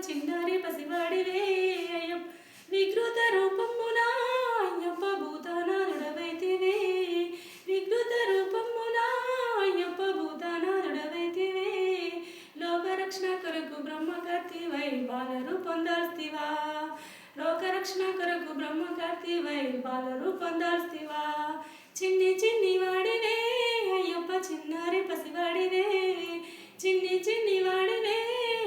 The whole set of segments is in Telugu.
చిన్నారి పసివాడివే అయ్యప్ప వికృత రూపమున అయ్యప్ప భూతానాథుడవైతివే వికృత రూపమున అయ్యప్ప భూతానాథుడవైతివే లోకరక్షణ కొరకు బ్రహ్మకర్తివై బాలరూపం దాల్స్తివా లోకరక్షణ కొరకు బ్రహ్మకర్తివై బాలరూపం దాల్స్తివా చిన్ని చిన్ని వాడివే అయ్యప్ప చిన్నారి పసివాడివే చిన్ని చిన్ని వాడివే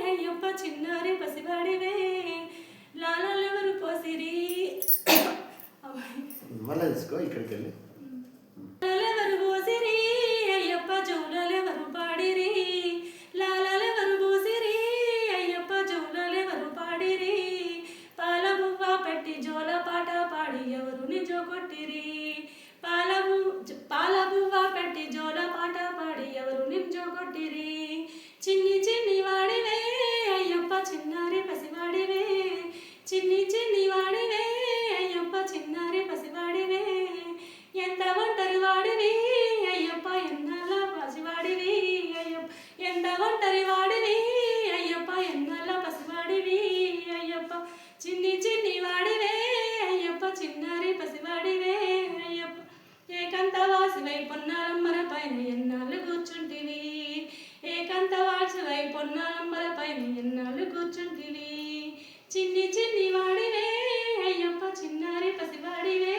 అయ్యప్ప చిన్నారి పసివాడివే లాలెవరు పోసిరి మళ్ళీ తీసుకో ఇక్కడికి వెళ్ళి లాలెవరు పోసిరి అయ్యప్ప జోలెవరు పాడిరి లాలెవరు పోసిరి అయ్యప్ప జోలెవరు పాడిరి పాల బువ్వ పెట్టి జోల పాట పాడి ఎవరు నిజో కొట్టిరి పాల బువ్వ పెట్టి జోల పాట పాడి ఎవరు నిజో కొట్టిరి చిన్ని చిన్ని వాడివే అయ్యప్ప చిన్నారి పసివాడివే చిన్ని చిన్ని వాడివే అయ్యప్ప చిన్నారి పసివాడివే ఎంత ఒంటరి వాడివి అయ్యప్ప ఎన్నాళ్ళ పసివాడివి అయ్యప్ప ఎంత ఒంటరి వాడివి అయ్యప్ప ఎన్నాళ్ళ పసివాడివి అయ్యప్ప చిన్ని చిన్ని వాడివే అయ్యప్ప చిన్నారి పసివాడివే అయ్యప్ప ఏకాంతవాసివై పొన్నాలమ్మల పైన ఎన్నాళ్ళు కూర్చుంటివి ఏకాంతవాసివై పొన్నాలమ్మల పైన ఎన్నాళ్ళు కూర్చుంటివి చిన్ని చిన్ని వాడివే అయ్యప్ప చిన్నారి పసివాడివే